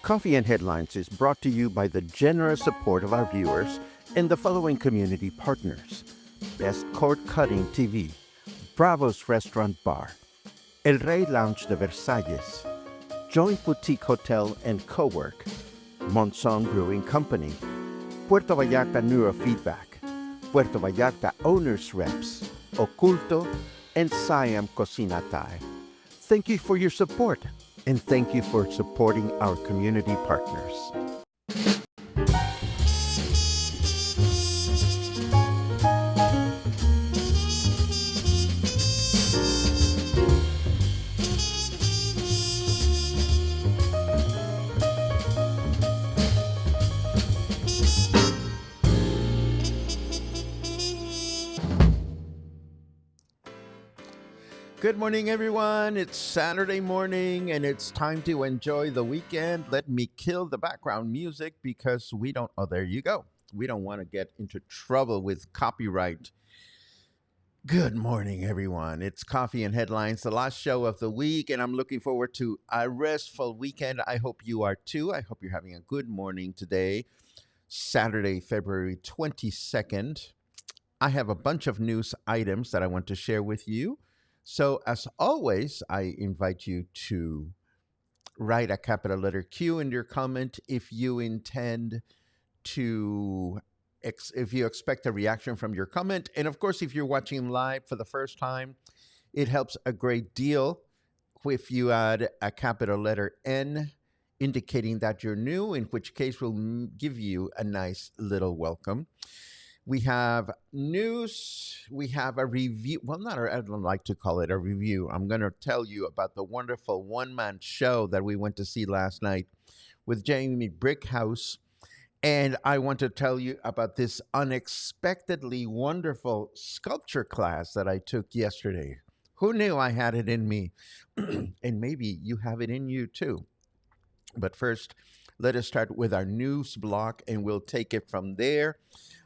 Coffee and Headlines is brought to you by the generous support of our viewers and the following community partners: Best Cord Cutting TV, Bravo's Restaurant Bar, El Rey Lounge de Versalles, Joint Boutique Hotel and Cowork, Monson Brewing Company, Puerto Vallarta Neurofeedback, Puerto Vallarta Owners Reps, Oculto, and Siam Cocina Thai. Thank you for your support, and thank you for supporting our community partners. Good morning, everyone. It's Saturday morning, and it's time to enjoy the weekend. Let me kill the background music because we don't, oh, there you go. We don't want to get into trouble with copyright. Good morning, everyone. It's Coffee and Headlines, the last show of the week, and I'm looking forward to a restful weekend. I hope you are too. I hope you're having a good morning today, Saturday, February 22nd. I have a bunch of news items that I want to share with you. So, as always, I invite you to write a capital letter Q in your comment if you intend to, if you expect a reaction from your comment. And of course, if you're watching live for the first time, it helps a great deal if you add a capital letter N, indicating that you're new, in which case we'll give you a nice little welcome. We have news. We have a review. Well, I don't like to call it a review. I'm going to tell you about the wonderful one-man show that we went to see last night with Jamie Brickhouse. And I want to tell you about this unexpectedly wonderful sculpture class that I took yesterday. Who knew I had it in me? And maybe you have it in you too. But first, let us start with our news block, and we'll take it from there.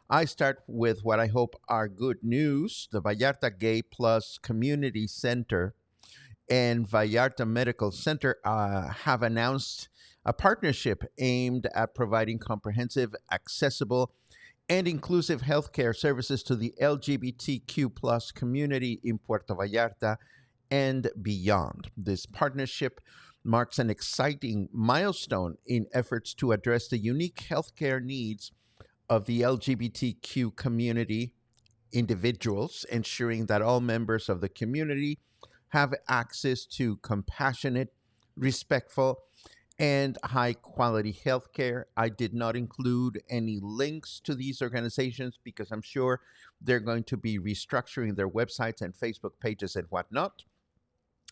I start with what I hope are good news. The Vallarta Gay Plus Community Center and Vallarta Medical Center have announced a partnership aimed at providing comprehensive, accessible, and inclusive healthcare services to the LGBTQ plus community in Puerto Vallarta and beyond. This partnership marks an exciting milestone in efforts to address the unique healthcare needs of the LGBTQ community individuals, ensuring that all members of the community have access to compassionate, respectful, and high-quality healthcare. I did not include any links to these organizations because I'm sure they're going to be restructuring their websites and Facebook pages and whatnot.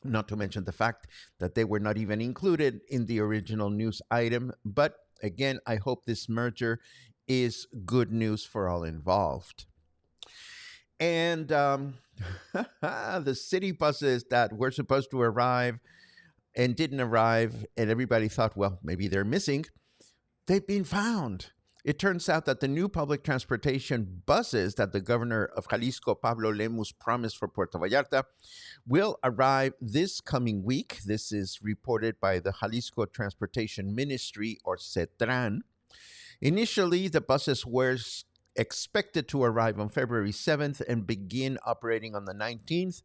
Not to mention the fact that they were not even included in the original news item. But again, I hope this merger is good news for all involved. And the city buses that were supposed to arrive and didn't arrive, and everybody thought, well, maybe they're missing, they've been found. It turns out that the new public transportation buses that the governor of Jalisco, Pablo Lemus, promised for Puerto Vallarta will arrive this coming week. This is reported by the Jalisco Transportation Ministry, or CETRAN. Initially, the buses were expected to arrive on February 7th and begin operating on the 19th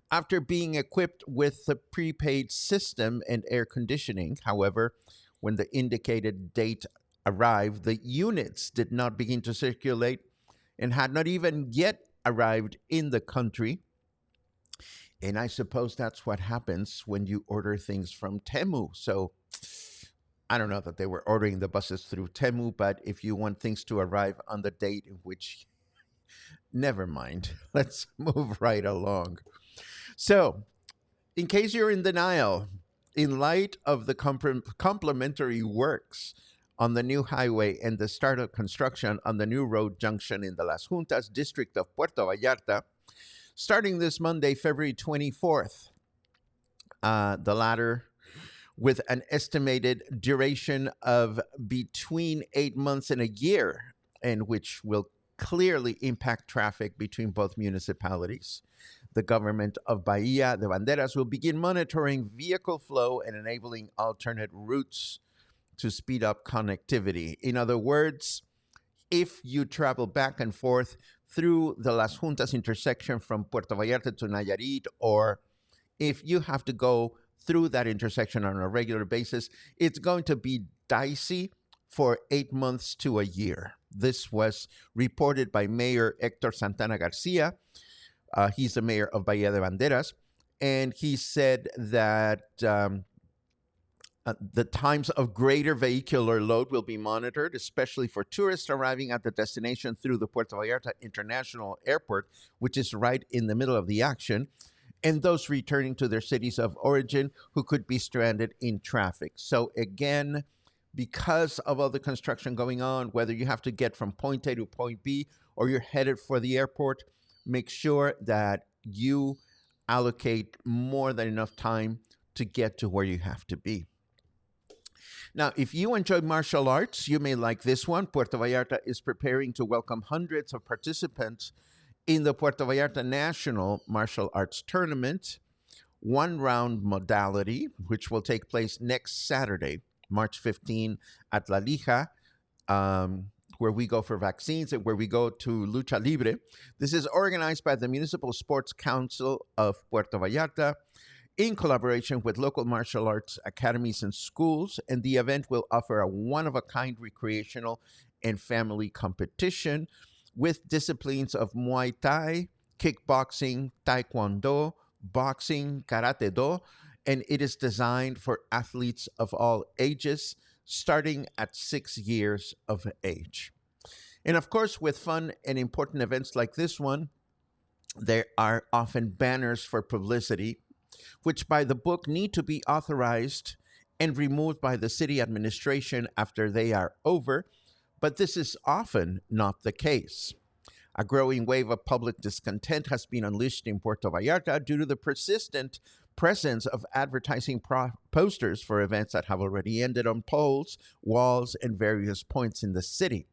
after being equipped with the prepaid system and air conditioning. However, when the indicated date arrived, the units did not begin to circulate and had not even yet arrived in the country. And I suppose that's what happens when you order things from Temu. So I don't know that they were ordering the buses through Temu, but if you want things to arrive on the date in which, never mind. Let's move right along. So, in case you're in denial, in light of the complementary works on the new highway and the start of construction on the new road junction in the Las Juntas district of Puerto Vallarta, starting this Monday, February 24th, the latter with an estimated duration of between 8 months and a year, and which will clearly impact traffic between both municipalities. The government of Bahia de Banderas will begin monitoring vehicle flow and enabling alternate routes to speed up connectivity. In other words, if you travel back and forth through the Las Juntas intersection from Puerto Vallarta to Nayarit, or if you have to go through that intersection on a regular basis, it's going to be dicey for 8 months to a year. This was reported by Mayor Hector Santana Garcia. He's the mayor of Bahia de Banderas. And he said that the times of greater vehicular load will be monitored, especially for tourists arriving at the destination through the Puerto Vallarta International Airport, which is right in the middle of the action, and those returning to their cities of origin who could be stranded in traffic. So, again, because of all the construction going on, whether you have to get from point A to point B or you're headed for the airport, make sure that you allocate more than enough time to get to where you have to be. Now, if you enjoy martial arts, you may like this one. Puerto Vallarta is preparing to welcome hundreds of participants in the Puerto Vallarta National Martial Arts Tournament, one round modality, which will take place next Saturday, March 15, at La Lija, where we go for vaccines and where we go to Lucha Libre. This is organized by the Municipal Sports Council of Puerto Vallarta in collaboration with local martial arts academies and schools, and the event will offer a one-of-a-kind recreational and family competition with disciplines of Muay Thai, kickboxing, Taekwondo, boxing, Karate Do, and it is designed for athletes of all ages, starting at 6 years of age. And of course, with fun and important events like this one, there are often banners for publicity, which by the book need to be authorized and removed by the city administration after they are over, but this is often not the case. A growing wave of public discontent has been unleashed in Puerto Vallarta due to the persistent presence of advertising posters for events that have already ended on poles, walls, and various points in the city.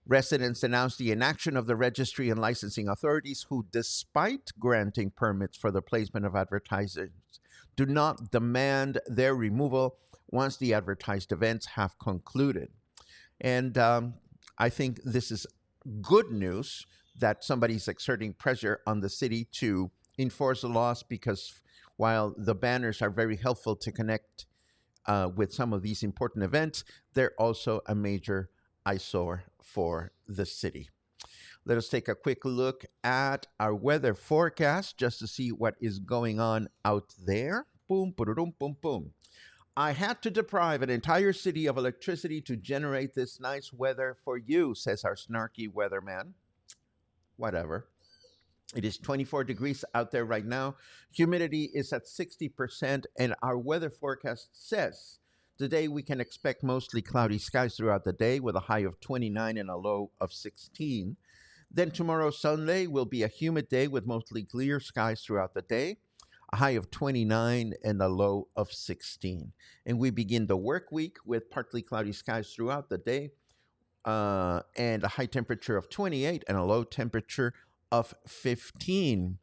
Residents announced the inaction of the registry and licensing authorities who, despite granting permits for the placement of advertisements, do not demand their removal once the advertised events have concluded. And I think this is good news that somebody's exerting pressure on the city to enforce the laws, because while the banners are very helpful to connect with some of these important events, they're also a major eyesore for the city. Let us take a quick look at our weather forecast just to see what is going on out there. Boom, boom, boom, boom. I had to deprive an entire city of electricity to generate this nice weather for you, says our snarky weatherman. Whatever. It is 24 degrees out there right now. Humidity is at 60%, and our weather forecast says today we can expect mostly cloudy skies throughout the day with a high of 29 and a low of 16. Then tomorrow, Sunday, will be a humid day with mostly clear skies throughout the day, a high of 29 and a low of 16. And we begin the work week with partly cloudy skies throughout the day and a high temperature of 28 and a low temperature of 15.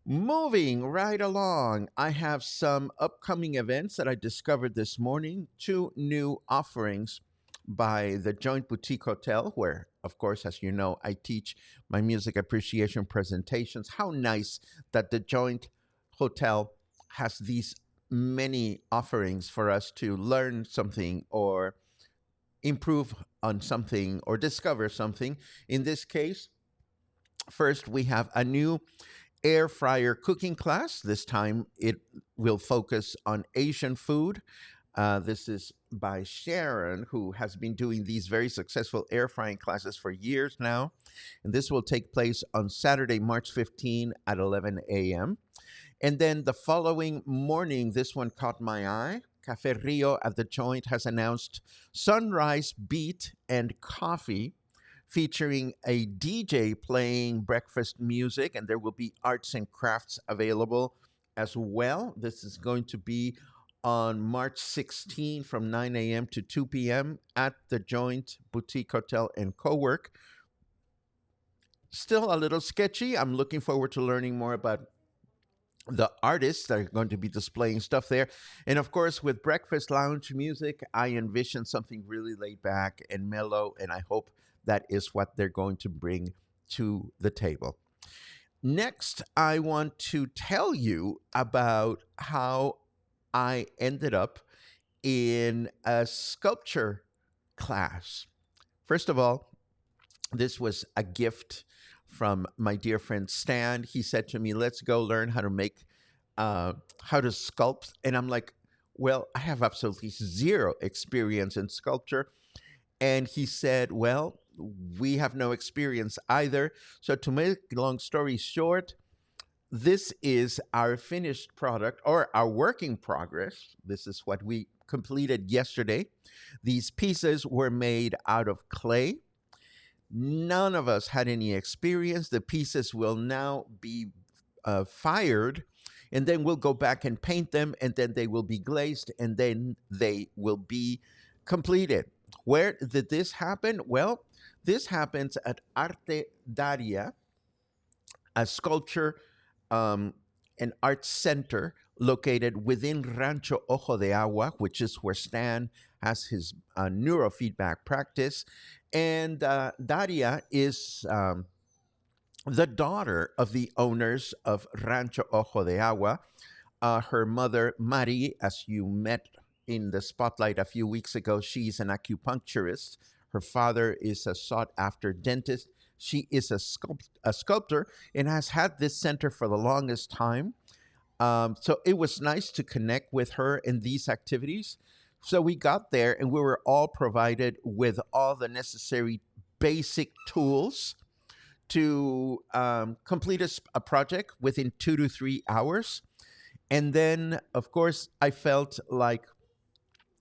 Moving right along, I have some upcoming events that I discovered this morning. 2 new offerings by the Joint Boutique Hotel, where, of course, as you know, I teach my music appreciation presentations. How nice that the Joint Hotel has these many offerings for us to learn something or improve on something or discover something. In this case, first we have a new air fryer cooking class. This time it will focus on Asian food. This is by Sharon, who has been doing these very successful air frying classes for years now. And this will take place on Saturday, March 15 at 11 a.m. And then the following morning, this one caught my eye. Cafe Rio at the Joint has announced Sunrise Beat and Coffee, featuring a DJ playing breakfast music, and there will be arts and crafts available as well. This is going to be on March 16 from 9 a.m. to 2 p.m. at the Joint Boutique Hotel and Co-work. still a little sketchy. I'm looking forward to learning more about the artists that are going to be displaying stuff there. And of course, with breakfast lounge music, I envision something really laid back and mellow. And I hope that is what they're going to bring to the table. Next, I want to tell you about how I ended up in a sculpture class. First of all, this was a gift from my dear friend Stan. He said to me, "Let's go learn how to make, how to sculpt." And I'm like, "Well, I have absolutely zero experience in sculpture." And he said, "Well, we have no experience either." So, to make a long story short, this is our finished product or our work in progress. This is what we completed yesterday. These pieces were made out of clay. None of us had any experience. The pieces will now be fired, and then we'll go back and paint them, and then they will be glazed, and then they will be completed. Where did this happen? Well, this happens at Arte Daria, a sculpture um, and art center located within Rancho Ojo de Agua, which is where Stan has his neurofeedback practice. And Daria is the daughter of the owners of Rancho Ojo de Agua. Her mother, Mari, as you met in the spotlight a few weeks ago, she's an acupuncturist. Her father is a sought after dentist. She is a sculptor and has had this center for the longest time. So it was nice to connect with her in these activities. So we got there and we were all provided with all the necessary basic tools to complete a project within 2 to 3 hours. And then, of course, I felt like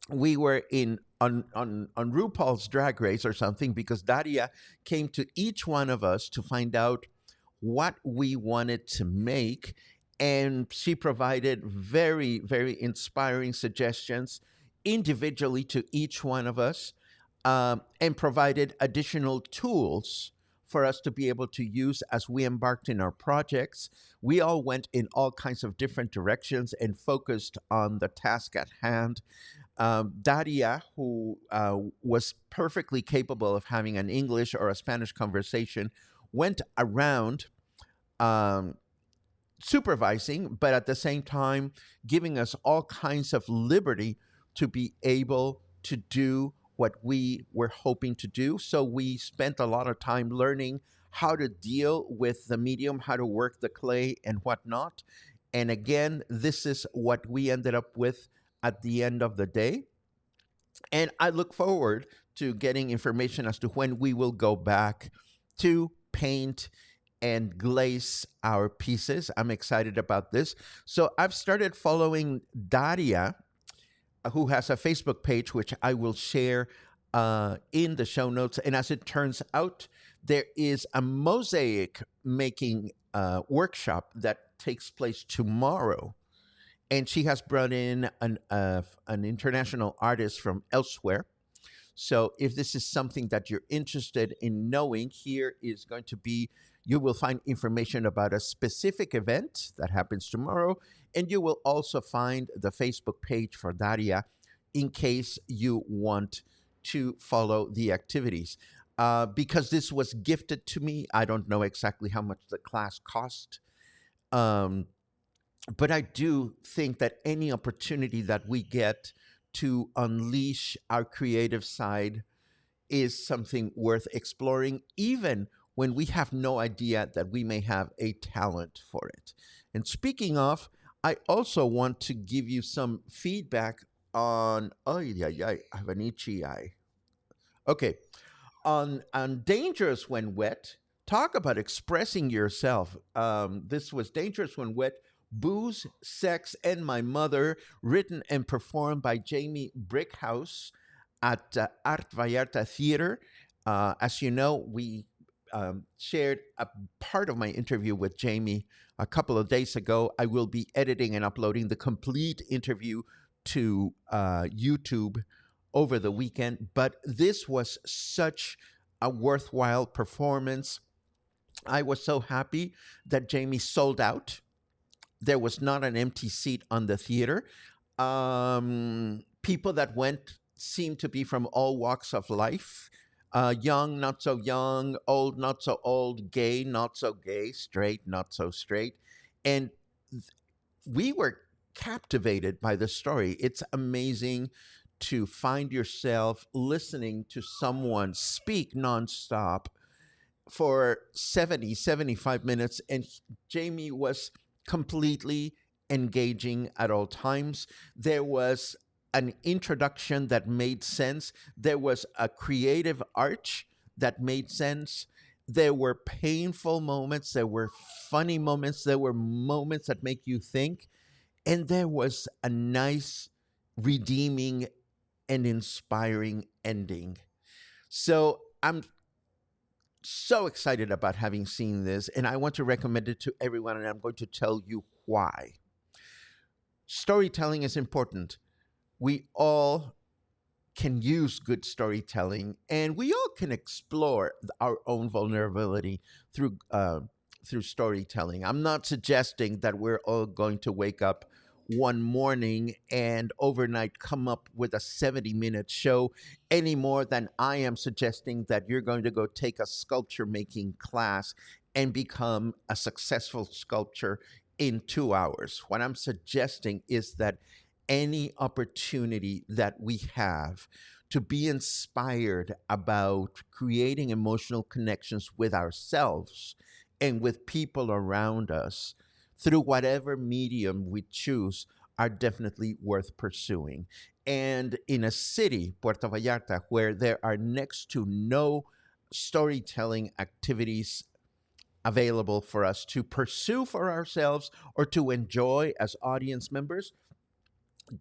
we were in on RuPaul's Drag Race or something, because Daria came to each one of us to find out what we wanted to make, and she provided very, very inspiring suggestions individually to each one of us, and provided additional tools for us to be able to use as we embarked in our projects. We all went in all kinds of different directions and focused on the task at hand. Daria, who was perfectly capable of having an English or a Spanish conversation, went around um, supervising, but at the same time giving us all kinds of liberty to be able to do what we were hoping to do. So we spent a lot of time learning how to deal with the medium, how to work the clay and whatnot. And again, this is what we ended up with at the end of the day. And I look forward to getting information as to when we will go back to paint and glaze our pieces. I'm excited about this. So I've started following Daria, who has a Facebook page, which I will share in the show notes. And as it turns out, there is a mosaic making workshop that takes place tomorrow. And she has brought in an international artist from elsewhere. So if this is something that you're interested in knowing, here is going to be, you will find information about a specific event that happens tomorrow. And you will also find the Facebook page for Daria in case you want to follow the activities. Because this was gifted to me, I don't know exactly how much the class cost. Um, but I do think that any opportunity that we get to unleash our creative side is something worth exploring, even when we have no idea that we may have a talent for it. And speaking of, I also want to give you some feedback on, oh, yeah, yeah, I have an itchy eye. Okay, on Dangerous When Wet, talk about expressing yourself. This was Dangerous When Wet, Booze, Sex, and My Mother, written and performed by Jamie Brickhouse at Art Vallarta Theater. As you know, we shared a part of my interview with Jamie a couple of days ago. I will be editing and uploading the complete interview to YouTube over the weekend, but this was such a worthwhile performance. I was so happy that Jamie sold out. There was not an empty seat on the theater. People that went seemed to be from all walks of life, young, not so young, old, not so old, gay, not so gay, straight, not so straight. And we were captivated by the story. It's amazing to find yourself listening to someone speak nonstop for 70, 75 minutes, and Jamie was completely engaging at all times. There was an introduction that made sense, there was a creative arch that made sense. There were painful moments, there were funny moments, there were moments that make you think, and there was a nice, redeeming, and inspiring ending. So I'm so excited about having seen this, and I want to recommend it to everyone, and I'm going to tell you why. Storytelling is important. We all can use good storytelling, and we all can explore our own vulnerability through storytelling. I'm not suggesting that we're all going to wake up one morning and overnight come up with a 70-minute show any more than I am suggesting that you're going to go take a sculpture making class and become a successful sculptor in 2 hours. What I'm suggesting is that any opportunity that we have to be inspired about creating emotional connections with ourselves and with people around us through whatever medium we choose are definitely worth pursuing. And in a city, Puerto Vallarta, where there are next to no storytelling activities available for us to pursue for ourselves or to enjoy as audience members,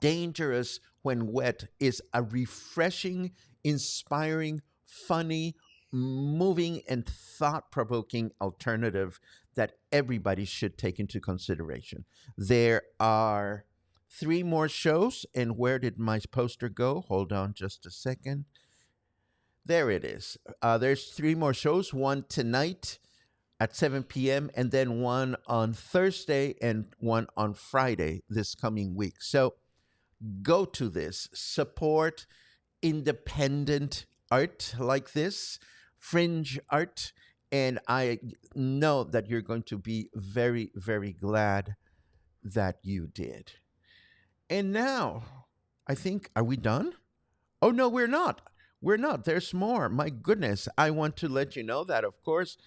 Dangerous When Wet is a refreshing, inspiring, funny, moving, and thought provoking alternative that everybody should take into consideration. There are three more shows, and where did my poster go? Hold on just a second. There it is. There's three more shows, one tonight at 7 p.m., and then one on Thursday and one on Friday this coming week. So go to this, support independent art like this, fringe art, and I know that you're going to be very, very glad that you did. And now, I think, are we done? Oh, no, we're not. We're not. There's more. My goodness. I want to let you know that, of course,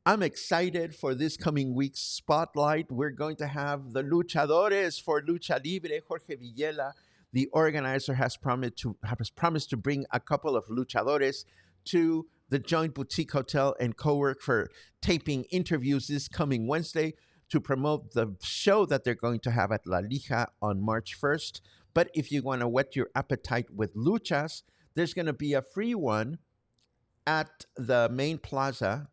I'm excited for this coming week's spotlight. We're going to have the luchadores for Lucha Libre. Jorge Villela, the organizer, has promised to bring a couple of luchadores to the Joint Boutique Hotel and co-work for taping interviews this coming Wednesday to promote the show that they're going to have at La Lija on March 1st. But if you want to whet your appetite with luchas, there's going to be a free one at the main plaza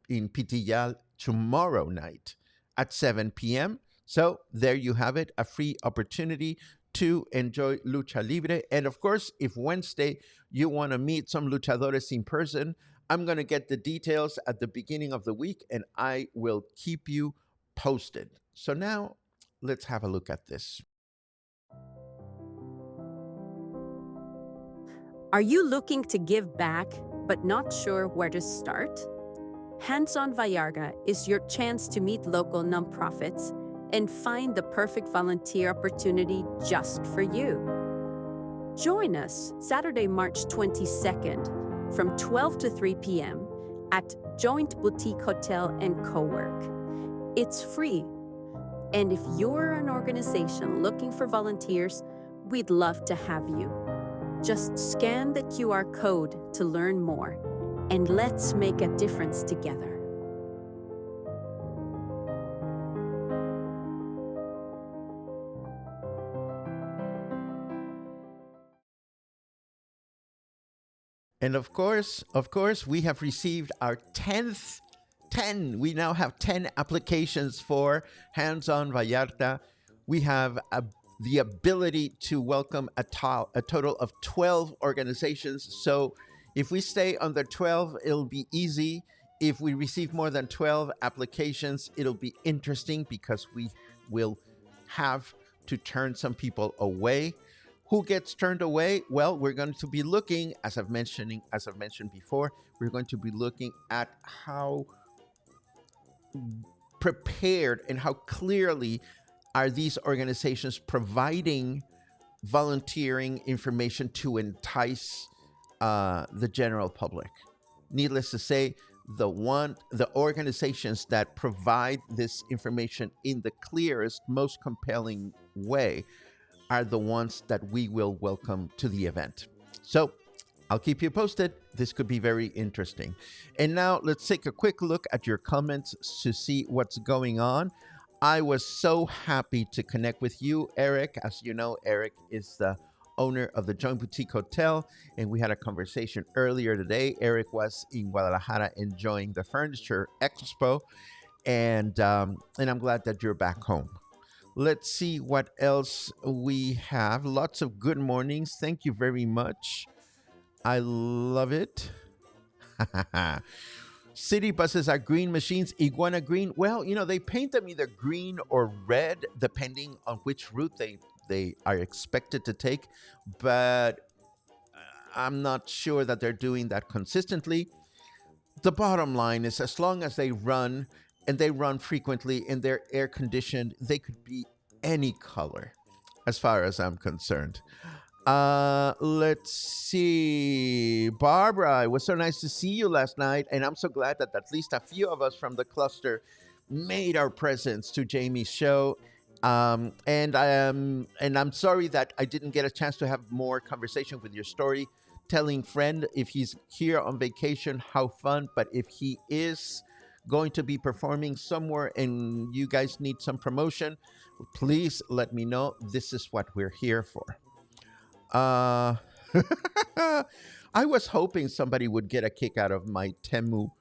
in Pitillal tomorrow night at 7 p.m. So there you have it, a free opportunity to enjoy Lucha Libre. And of course, if Wednesday you want to meet some luchadores in person, I'm going to get the details at the beginning of the week and I will keep you posted. So now let's have a look at this. Are you looking to give back but not sure where to start? Hands on Vallarta is your chance to meet local nonprofits and find the perfect volunteer opportunity just for you. Join us Saturday, March 22nd from 12 to 3 p.m. at Joint Boutique Hotel and Co-work. It's free. And if you're an organization looking for volunteers, we'd love to have you. Just scan the QR code to learn more, and let's make a difference together. And of course, we have received our 10th 10. We now have 10 applications for Hands on Vallarta. We have the ability to welcome a total of 12 organizations. So if we stay under 12, it'll be easy. If we receive more than 12 applications, it'll be interesting because we will have to turn some people away. Who gets turned away? Well, we're going to be looking, as I've mentioned before, we're going to be looking at how prepared and how clearly are these organizations providing volunteering information to entice the general public. Needless to say, the organizations that provide this information in the clearest, most compelling way are the ones that we will welcome to the event. So I'll keep you posted. This could be very interesting. And now let's take a quick look at your comments to see what's going on. I was so happy to connect with you, Eric. As you know, Eric is the owner of the Joint Boutique Hotel, and we had a conversation earlier today. Eric was in Guadalajara enjoying the Furniture Expo, and I'm glad that you're back home. Let's see what else we have. Lots of good mornings. Thank you very much. I love it. City buses are green machines, iguana green. Well, they paint them either green or red, depending on which route they are expected to take. But I'm not sure that they're doing that consistently. The bottom line is, as long as they run, and they run frequently, and they're air conditioned, they could be any color, as far as I'm concerned. Let's see. Barbara, it was so nice to see you last night, and I'm so glad that at least a few of us from the cluster made our presence to Jamie's show. And I'm sorry that I didn't get a chance to have more conversation with your storytelling friend. If he's here on vacation, how fun. But if he is going to be performing somewhere and you guys need some promotion, please let me know. This is what we're here for. I was hoping somebody would get a kick out of my Temu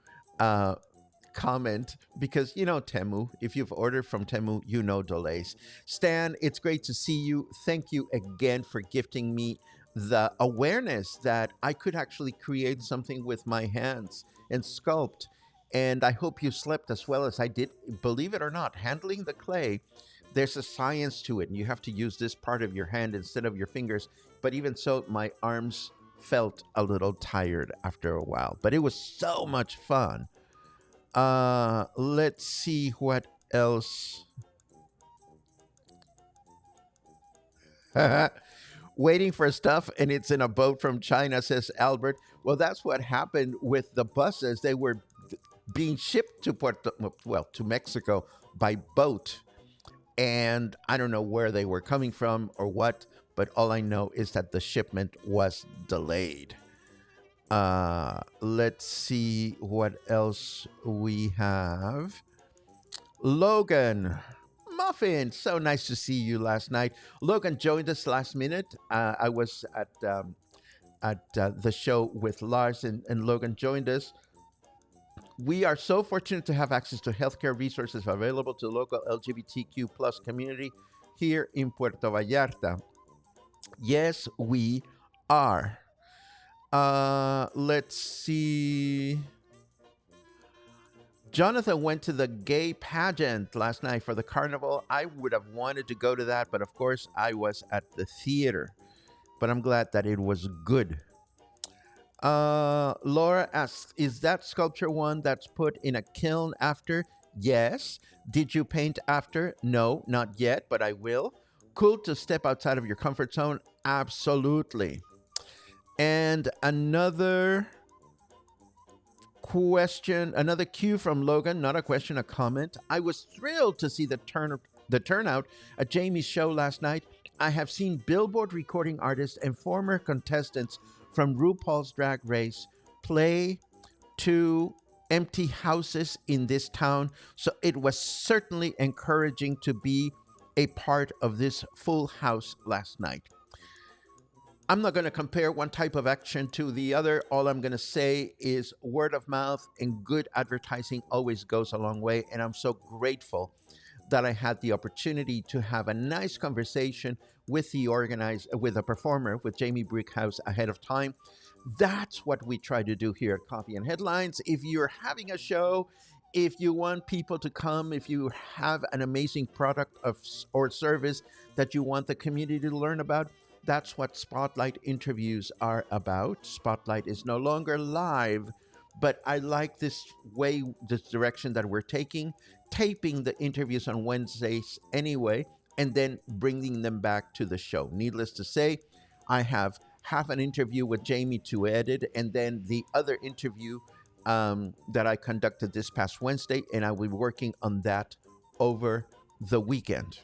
comment, because Temu, if you've ordered from Temu, delays. Stan, it's great to see you. Thank you again for gifting me the awareness that I could actually create something with my hands and sculpt. And I hope you slept as well as I did. Believe it or not, handling the clay, there's a science to it, and you have to use this part of your hand instead of your fingers. But even so, my arms felt a little tired after a while. But it was so much fun. Let's see what else. Waiting for stuff, and it's in a boat from China, says Albert. Well, that's what happened with the buses. They were being shipped to Mexico by boat. And I don't know where they were coming from or what, but all I know is that the shipment was delayed. Let's see what else we have. Logan Muffin, so nice to see you last night. Logan joined us last minute. I was at the show with Lars, and Logan joined us. We are so fortunate to have access to healthcare resources available to the local LGBTQ plus community here in Puerto Vallarta. Yes, we are. Let's see. Jonathan went to the gay pageant last night for the carnival. I would have wanted to go to that, but of course I was at the theater. But I'm glad that it was good. Laura asks, is that sculpture one that's put in a kiln after? Yes. Did you paint after? No, not yet, but I will. Cool to step outside of your comfort zone? Absolutely. And another question, another cue from Logan, not a question, a comment. I was thrilled to see the turnout at Jamie's show last night. I have seen Billboard recording artists and former contestants from RuPaul's Drag Race play to empty houses in this town. So it was certainly encouraging to be a part of this full house last night. I'm not going to compare one type of action to the other. All I'm going to say is word of mouth and good advertising always goes a long way. And I'm so grateful that I had the opportunity to have a nice conversation with the performer, with Jamie Brickhouse ahead of time. That's what we try to do here at Coffee and Headlines. If you're having a show, if you want people to come, if you have an amazing product or service that you want the community to learn about, that's what Spotlight interviews are about. Spotlight is no longer live, but I like this direction that we're taking, taping the interviews on Wednesdays anyway, and then bringing them back to the show. Needless to say, I have half an interview with Jamie to edit, and then the other interview that I conducted this past Wednesday, and I will be working on that over the weekend.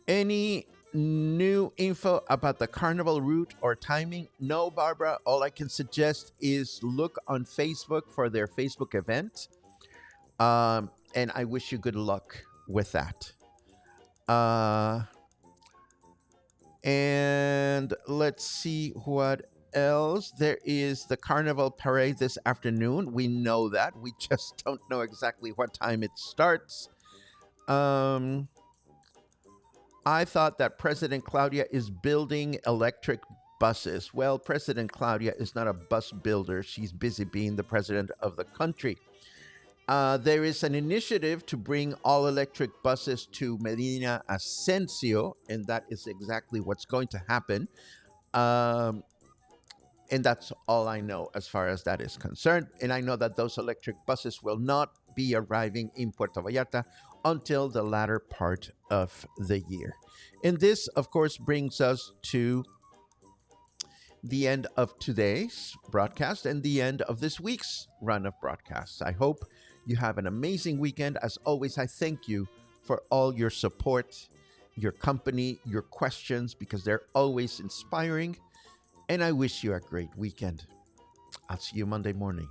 Any new info about the carnival route or timing? No, Barbara. All I can suggest is look on Facebook for their Facebook event. And I wish you good luck with that. And let's see what else. There is the carnival parade this afternoon. We know that. We just don't know exactly what time it starts. I thought that President Claudia is building electric buses. Well, President Claudia is not a bus builder. She's busy being the president of the country. There is an initiative to bring all electric buses to Medina Ascencio, and that is exactly what's going to happen. And that's all I know as far as that is concerned. And I know that those electric buses will not be arriving in Puerto Vallarta until the latter part of the year. And this, of course, brings us to the end of today's broadcast and the end of this week's run of broadcasts. I hope you have an amazing weekend. As always, I thank you for all your support, your company, your questions, because they're always inspiring. And I wish you a great weekend. I'll see you Monday morning.